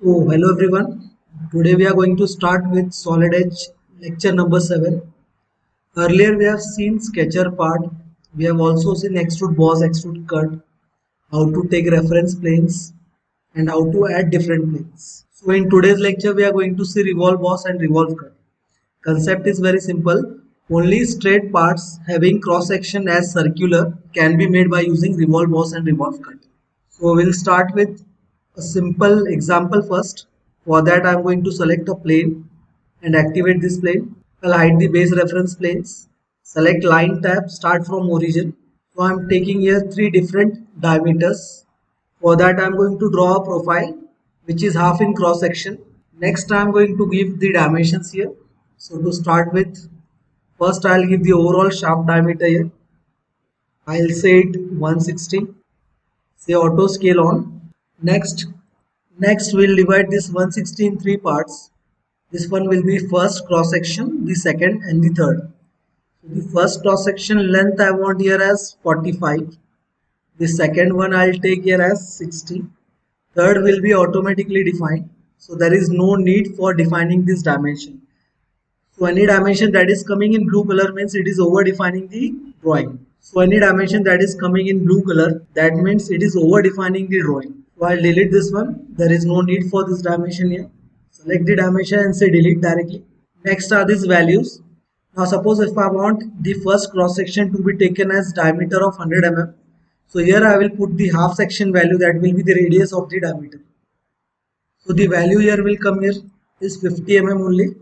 So, hello everyone. Today we are going to start with Solid Edge lecture number 7. Earlier we have seen sketcher part. We have also seen extrude boss, extrude cut, how to take reference planes and how to add different planes. So in today's lecture we are going to see revolve boss and revolve cut. Concept is very simple. Only straight parts having cross section as circular can be made by using revolve boss and revolve cut. So we'll start with a simple example first. For that I'm going to select a plane and activate this plane. I'll hide the base reference planes. Select line tab, start from origin. So I'm taking here three different diameters. For that I'm going to draw a profile which is half in cross section. Next I'm going to give the dimensions here. So to start with, first I'll give the overall shaft diameter here. I'll say it 160. Say auto scale on. Next we'll divide this 160 in three parts. This one will be first cross section, the second and the third. So the first cross section length I want here as 45. The second one I'll take here as 60. Third will be automatically defined. So there is no need for defining this dimension. So any dimension that is coming in blue color means it is over defining the drawing. So any dimension that is coming in blue color, that means it is over defining the drawing. So I'll delete this one. There is no need for this dimension here. Select the dimension and say delete directly. Next are these values. Now suppose if I want the first cross section to be taken as diameter of 100 mm. So here I will put the half section value, that will be the radius of the diameter. So the value here will come here is 50 mm only.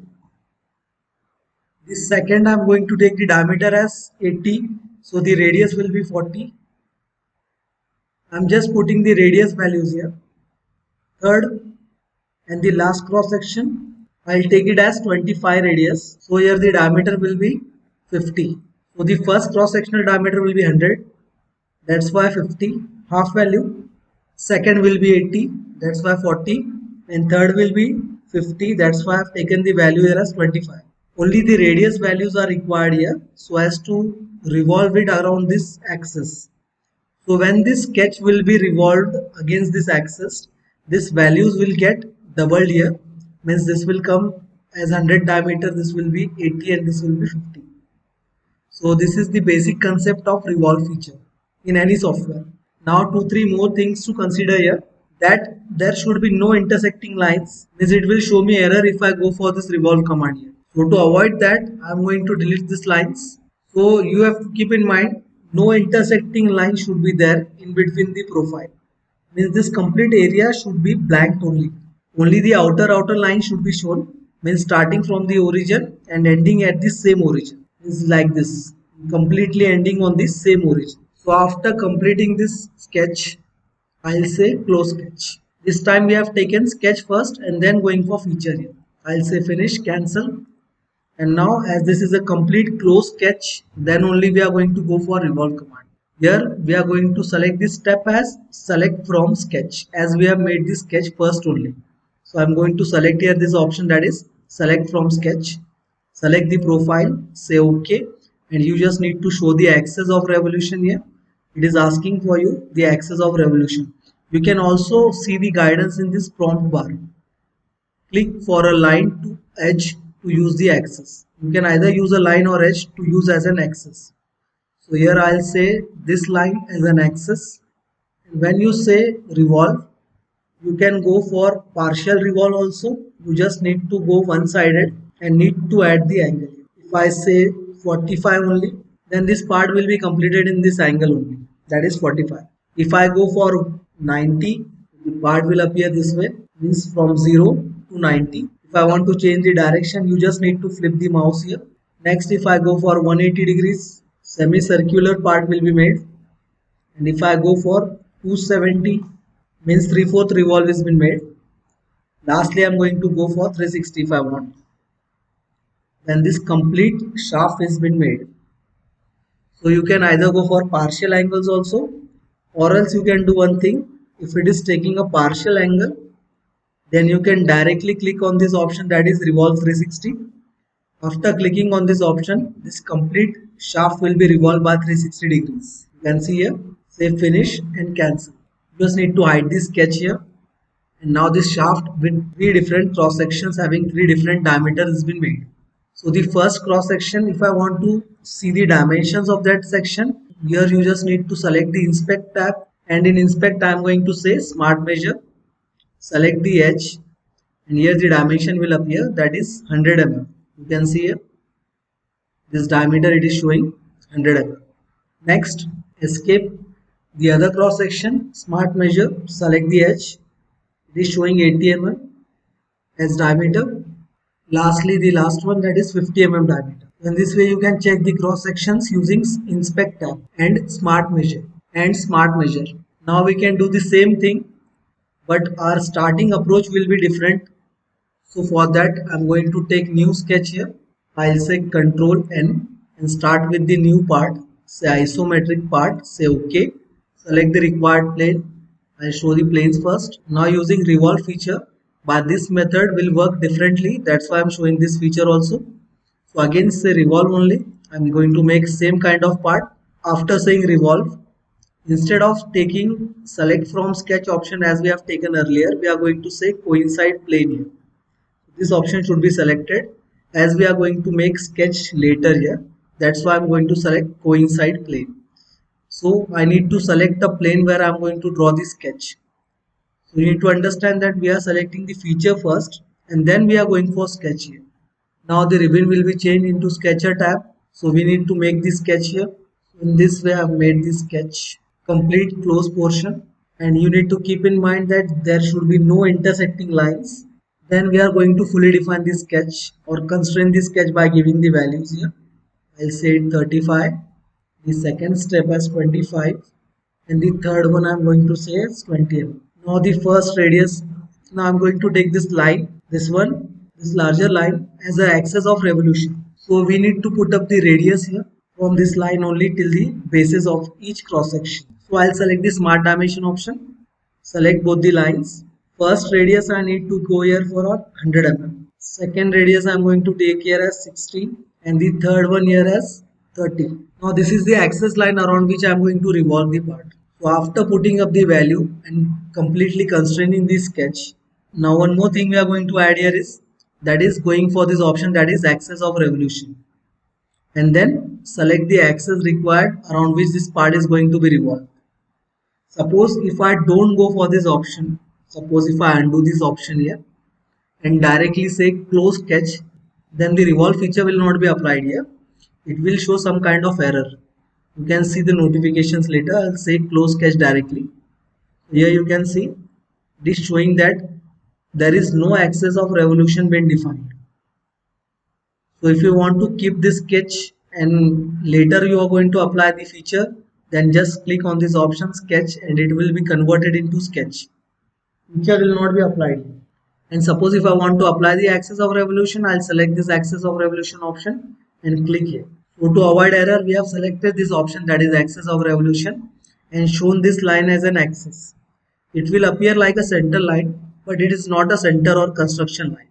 The second I'm going to take the diameter as 80. So the radius will be 40. I'm just putting the radius values here. Third and the last cross section, I'll take it as 25 radius. So here the diameter will be 50. So the first cross sectional diameter will be 100. That's why 50 half value. Second will be 80. That's why 40. And third will be 50. That's why I've taken the value here as 25. Only the radius values are required here so as to revolve it around this axis. So when this sketch will be revolved against this axis, these values will get doubled here. Means this will come as 100 diameter, this will be 80 and this will be 50. So this is the basic concept of revolve feature in any software. Now 2-3 more things to consider here. That there should be no intersecting lines, means it will show me error if I go for this revolve command here. So to avoid that, I'm going to delete these lines. So you have to keep in mind, no intersecting line should be there in between the profile. Means this complete area should be blank only. Only the outer line should be shown. Means starting from the origin and ending at the same origin. Is like this. Completely ending on the same origin. So after completing this sketch, I'll say close sketch. This time we have taken sketch first and then going for feature here. I'll say finish, cancel. And now as this is a complete close sketch, then only we are going to go for revolve command. Here we are going to select this step as select from sketch, as we have made this sketch first only. So I'm going to select here this option, that is select from sketch. Select the profile, say OK, and you just need to show the axis of revolution here. It is asking for you the axis of revolution. You can also see the guidance in this prompt bar. Click for a line to edge to use the axis. You can either use a line or edge to use as an axis. So here I'll say this line as an axis. And when you say revolve, you can go for partial revolve also. You just need to go one-sided and need to add the angle. If I say 45 only, then this part will be completed in this angle only. That is 45. If I go for 90, the part will appear this way. Means from 0 to 90. If I want to change the direction, you just need to flip the mouse here. Next, if I go for 180 degrees, semicircular part will be made. And if I go for 270, means 3/4 revolve has been made. Lastly, I'm going to go for 360 if I want. Then this complete shaft has been made. So you can either go for partial angles also, or else you can do one thing. If it is taking a partial angle, then you can directly click on this option, that is revolve 360. After clicking on this option, this complete shaft will be revolved by 360 degrees. You can see here, say finish and cancel. You just need to hide this sketch here And now this shaft with three different cross sections having three different diameters has been made. So the first cross section, if I want to see the dimensions of that section, here you just need to select the inspect tab, and in inspect I am going to say smart measure, select the edge, and here the dimension will appear, that is 100 mm. You can see here this diameter it is showing 100 mm. Next, escape the other cross section, smart measure, select the edge, it is showing 80 mm as diameter. Lastly, the last one, that is 50 mm diameter. In this way, you can check the cross sections using inspect tab and smart measure Now we can do the same thing, but our starting approach will be different. So for that, I'm going to take new sketch here. I'll say Control N and start with the new part. Say isometric part. Say OK. Select the required plane. I'll show the planes first. Now using revolve feature, but this method will work differently. That's why I'm showing this feature also. So again, say revolve only. I'm going to make same kind of part. After saying revolve, instead of taking select from sketch option as we have taken earlier, we are going to say coincide plane here. This option should be selected as we are going to make sketch later here. That's why I'm going to select coincide plane. So I need to select the plane where I'm going to draw the sketch. So you need to understand that we are selecting the feature first and then we are going for sketch here. Now the ribbon will be changed into sketcher tab. So we need to make the sketch here. In this way I have made the sketch complete close portion, and you need to keep in mind that there should be no intersecting lines. Then we are going to fully define the sketch or constrain the sketch by giving the values here. I'll say 35, the second step as 25, and the third one I'm going to say is 20. Now the first radius, now I'm going to take this line, this one, this larger line as the axis of revolution. So we need to put up the radius here from this line only till the bases of each cross section. So I'll select the smart dimension option, select both the lines. First radius I need to go here for 100 mm. Second radius I'm going to take here as 16 and the third one here as 30. Now this is the axis line around which I'm going to revolve the part. So after putting up the value and completely constraining the sketch, now one more thing we are going to add here is, that is going for this option, that is axis of revolution, and then select the axis required around which this part is going to be revolved. Suppose if I don't go for this option, suppose if I undo this option here and directly say close sketch, then the revolve feature will not be applied here. It will show some kind of error. You can see the notifications later. I'll say close sketch directly. Here you can see it is showing that there is no axis of revolution being defined. So if you want to keep this sketch and later you are going to apply the feature, then just click on this option sketch and it will be converted into sketch. Feature will not be applied. And suppose if I want to apply the axis of revolution, I'll select this axis of revolution option and click here. So to avoid error, we have selected this option, that is axis of revolution, and shown this line as an axis. It will appear like a center line, but it is not a center or construction line.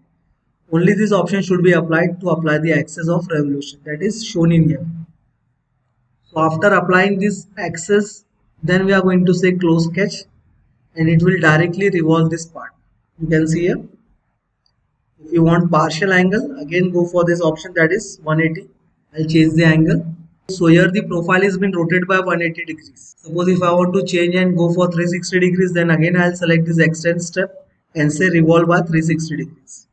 Only this option should be applied to apply the axis of revolution, that is shown in here. So after applying this axis, then we are going to say close sketch and it will directly revolve this part. You can see here. If you want partial angle, again go for this option, that is 180. I'll change the angle. So here the profile has been rotated by 180 degrees. Suppose if I want to change and go for 360 degrees, then again I'll select this extend step and say revolve by 360 degrees.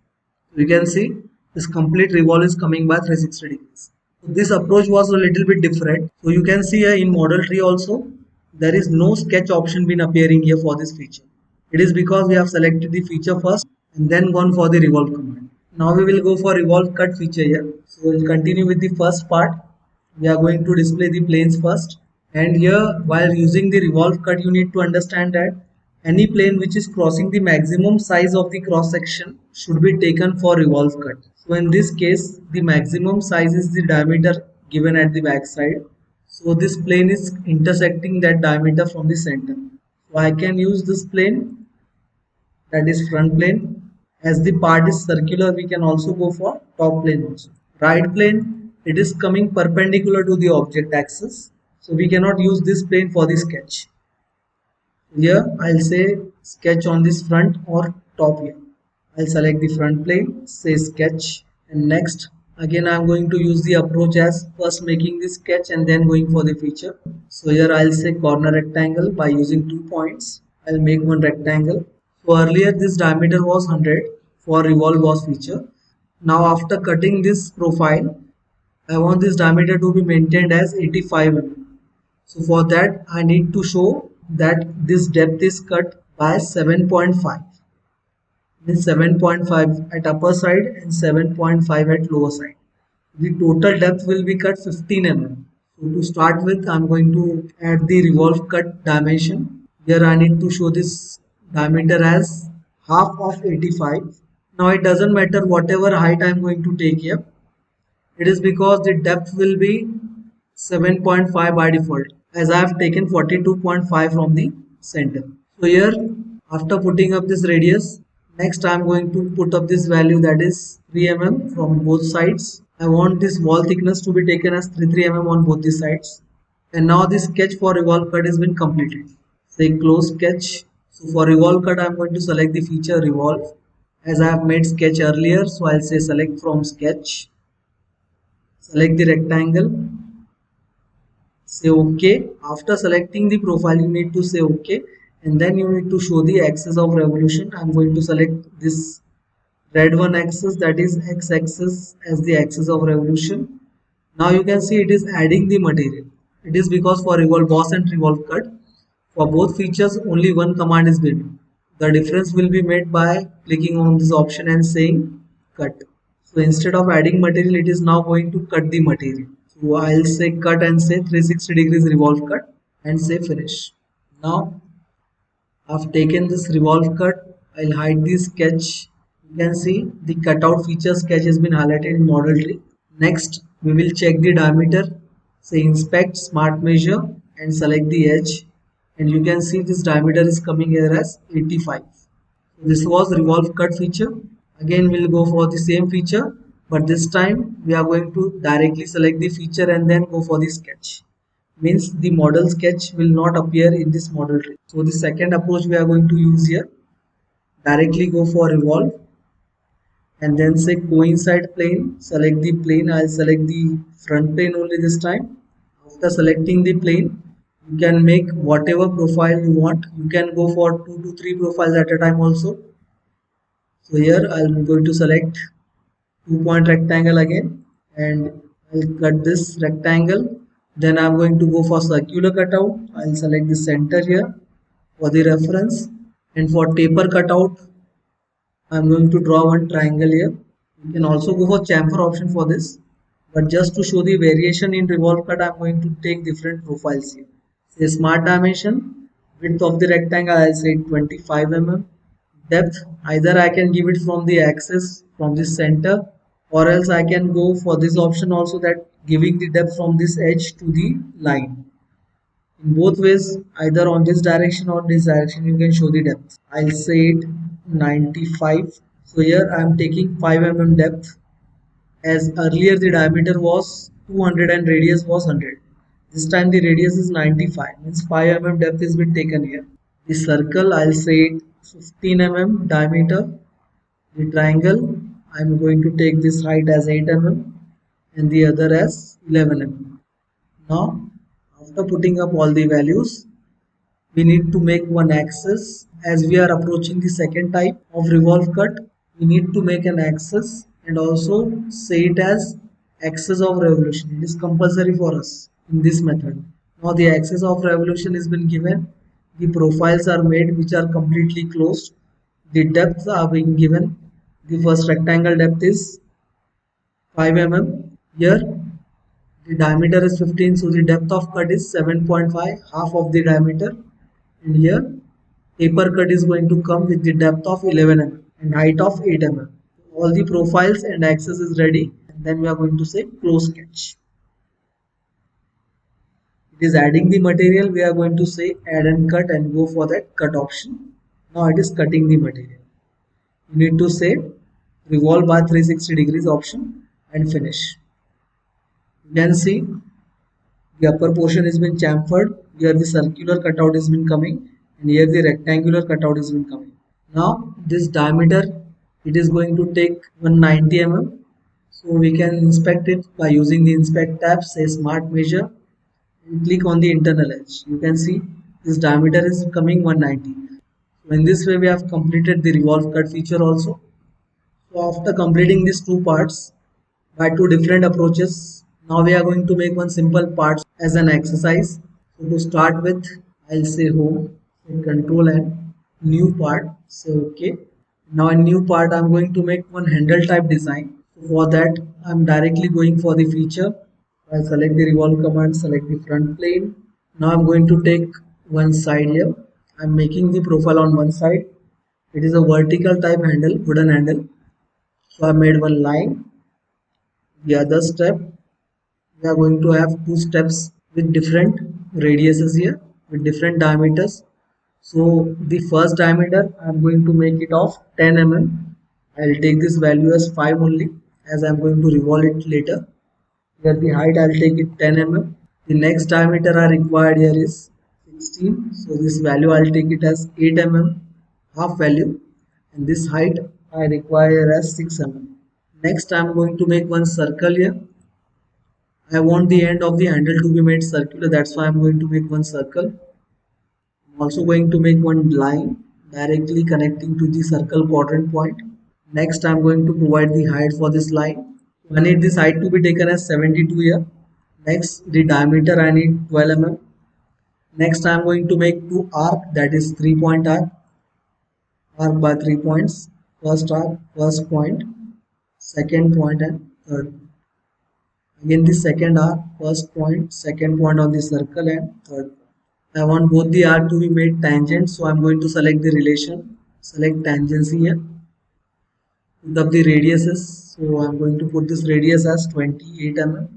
You can see this complete revolve is coming by 360 degrees. So this approach was a little bit different. So you can see here in model tree also, there is no sketch option been appearing here for this feature. It is because we have selected the feature first and then gone for the revolve command. Now we will go for revolve cut feature here. So we'll continue with the first part. We are going to display the planes first. And here while using the revolve cut, you need to understand that any plane which is crossing the maximum size of the cross section should be taken for revolve cut. So in this case, the maximum size is the diameter given at the back side. So this plane is intersecting that diameter from the center. So I can use this plane, that is front plane. As the part is circular, we can also go for top plane also. Right plane, it is coming perpendicular to the object axis. So we cannot use this plane for the sketch. Here I'll say sketch on this front or top here. I'll select the front plane, say sketch, and next again I'm going to use the approach as first making the sketch and then going for the feature. So here I'll say corner rectangle by using 2 points. I'll make one rectangle. So earlier this diameter was 100 for revolve boss feature. Now after cutting this profile, I want this diameter to be maintained as 85 mm. So for that I need to show that this depth is cut by 7.5. Means 7.5 at upper side and 7.5 at lower side. The total depth will be cut 15 mm. So to start with, I'm going to add the revolve cut dimension. Here I need to show this diameter as half of 85. Now it doesn't matter whatever height I'm going to take here. It is because the depth will be 7.5 by default as I have taken 42.5 from the center. So here after putting up this radius, next I am going to put up this value, that is 3 mm from both sides. I want this wall thickness to be taken as 33 mm on both the sides. And now this sketch for revolve cut has been completed. Say close sketch. So for revolve cut I am going to select the feature revolve as I have made sketch earlier. So I'll say select from sketch. Select the rectangle, say OK. After selecting the profile, you need to say OK, and then you need to show the axis of revolution. I'm going to select this red one axis, that is X axis, as the axis of revolution. Now you can see it is adding the material. It is because for revolve boss and revolve cut, for both features only one command is given. The difference will be made by clicking on this option and saying cut. So instead of adding material, it is now going to cut the material. So I'll say cut and say 360 degrees revolve cut and say finish. Now I've taken this revolve cut. I'll hide the sketch. You can see the cutout feature sketch has been highlighted in model tree. Next, we will check the diameter. Say inspect smart measure and select the edge. And you can see this diameter is coming here as 85. So this was revolve cut feature. Again, we'll go for the same feature, but this time we are going to directly select the feature and then go for the sketch. Means the model sketch will not appear in this model tree. So the second approach we are going to use here, directly go for revolve and then say coincide plane, select the plane. I'll select the front plane only this time. After selecting the plane, you can make whatever profile you want. You can go for 2 to 3 profiles at a time also. So here I'm going to select 2 point rectangle again and I'll cut this rectangle. Then I'm going to go for circular cutout. I'll select the center here for the reference, and for taper cutout I'm going to draw one triangle here. You can also go for chamfer option for this, but just to show the variation in revolve cut I'm going to take different profiles here. Say smart dimension, width of the rectangle I'll say 25 mm. Depth, either I can give it from the axis from this center, or else I can go for this option also, that giving the depth from this edge to the line. In both ways, either on this direction or this direction, you can show the depth. I'll say it 95. So here I am taking 5 mm depth, as earlier the diameter was 200 and radius was 100. This time the radius is 95, means 5 mm depth has been taken here. The circle, I'll say it 15 mm diameter. The triangle, I'm going to take this height as 8 mm and the other as 11 mm. Now, after putting up all the values, we need to make one axis. As we are approaching the second type of revolve cut, we need to make an axis and also say it as axis of revolution. It is compulsory for us in this method. Now the axis of revolution has been given. The profiles are made which are completely closed. The depths are being given. The first rectangle depth is 5 mm. Here the diameter is 15, so the depth of cut is 7.5, half of the diameter. And here taper cut is going to come with the depth of 11 mm and height of 8 mm. All the profiles and axis is ready, and then we are going to say close sketch. It is adding the material. We are going to say add and cut and go for that cut option. Now it is cutting the material. You need to say revolve by 360 degrees option and finish. You can see the upper portion has been chamfered. Here the circular cutout has been coming, and here the rectangular cutout is coming. Now this diameter, it is going to take 190 mm. So we can inspect it by using the inspect tab, say smart measure, and click on the internal edge. You can see this diameter is coming 190. So in this way we have completed the revolve cut feature also. So after completing these two parts by two different approaches, now we are going to make one simple part as an exercise. So to start with, I'll say home, say control and new part, say okay. Now in new part, I'm going to make one handle type design. So for that, I'm directly going for the feature. I'll select the revolve command, select the front plane. Now I'm going to take one side here. I'm making the profile on one side. It is a vertical type handle, wooden handle. So I made one line. The other step, we are going to have two steps with different radiuses here, with different diameters. So the first diameter, I'm going to make it of 10 mm. I'll take this value as 5 only, as I'm going to revolve it later. Here the height, I'll take it 10 mm. The next diameter I required here is 16. So this value, I'll take it as 8 mm, half value. And this height, I require as 6 mm. Next, I'm going to make one circle here. I want the end of the handle to be made circular. That's why I'm going to make one circle. I'm also going to make one line directly connecting to the circle quadrant point. Next, I'm going to provide the height for this line. I need this height to be taken as 72 here. Next, the diameter I need 12 mm. Next, I'm going to make two arc, that is 3-point arc by 3 points. First arc, first point, second point, and third. Again, the second arc, first point, second point on the circle, and third. I want both the arc to be made tangent, so I'm going to select the relation, select tangency here, put up the radiuses. So I'm going to put this radius as 28 mm.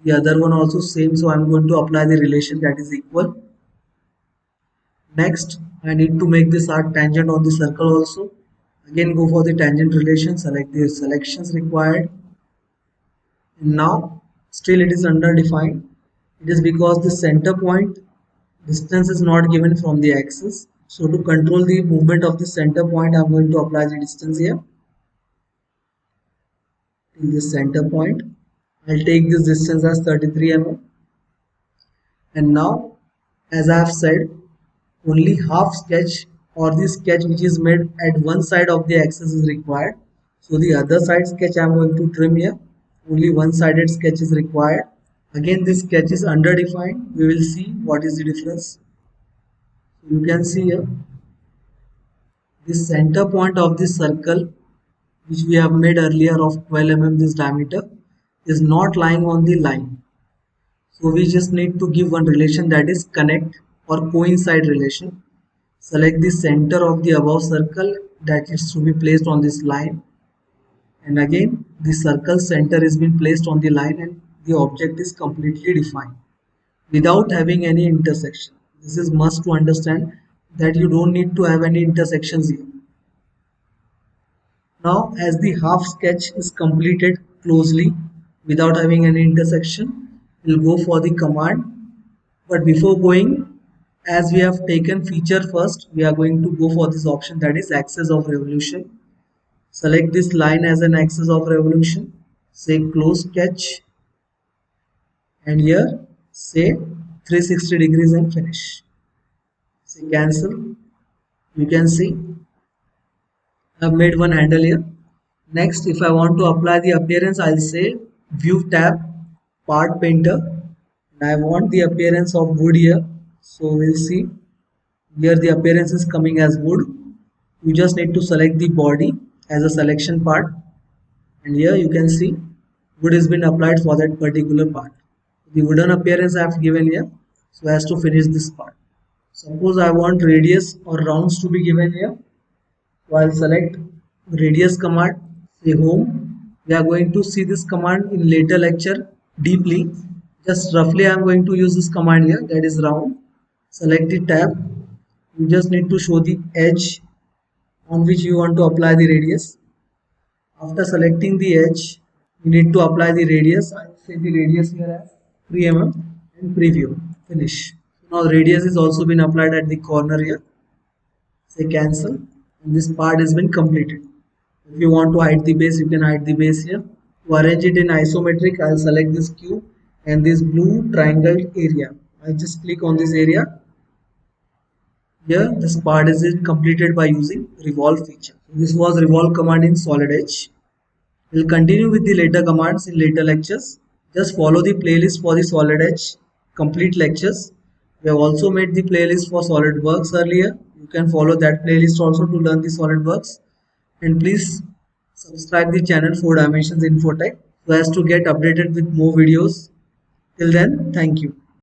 The other one also same, so I'm going to apply the relation, that is equal. Next, I need to make this arc tangent on the circle also. Again, go for the tangent relation, select the selections required. And now, still it is underdefined. It is because the center point distance is not given from the axis. So to control the movement of the center point, I'm going to apply the distance here in this center point. I'll take this distance as 33 mm. And now, as I have said, only half sketch or the sketch which is made at one side of the axis is required. So the other side sketch I am going to trim here. Only one-sided sketch is required. Again, this sketch is underdefined. We will see what is the difference. You can see here the center point of this circle which we have made earlier of 12 mm this diameter is not lying on the line. So we just need to give one relation, that is connect or coincide relation. Select the center of the above circle that is to be placed on this line, and again the circle center is being placed on the line and the object is completely defined without having any intersection. This is must to understand that you don't need to have any intersections here. Now as the half sketch is completed closely without having any intersection, we'll go for the command. But before going, as we have taken feature first, we are going to go for this option, that is axis of revolution. Select this line as an axis of revolution. Say close sketch, and here say 360 degrees and finish. Say cancel. You can see I have made one handle here. Next, if I want to apply the appearance, I'll say view tab, part painter, and I want the appearance of wood here. So we'll see here the appearance is coming as wood. You just need to select the body as a selection part, and here you can see wood has been applied for that particular part. The wooden appearance I have given here so as to finish this part. Suppose I want radius or rounds to be given here. So I'll select radius command, say home. We are going to see this command in later lecture deeply. Just roughly I am going to use this command here, that is round. Select the tab. You just need to show the edge on which you want to apply the radius. After selecting the edge, you need to apply the radius. I will say the radius here as 3 mm and preview. Finish. Now radius is also been applied at the corner here. Say cancel, and this part has been completed. If you want to hide the base, you can hide the base here. To arrange it in isometric, I'll select this cube and this blue triangle area. I just click on this area. Here, this part is completed by using revolve feature. This was revolve command in solid edge. We'll continue with the later commands in later lectures. Just follow the playlist for the solid edge complete lectures. We have also made the playlist for SolidWorks earlier. You can follow that playlist also to learn the SolidWorks. And please subscribe the channel 4 Dimensions Infotech so as to get updated with more videos. Till then, thank you.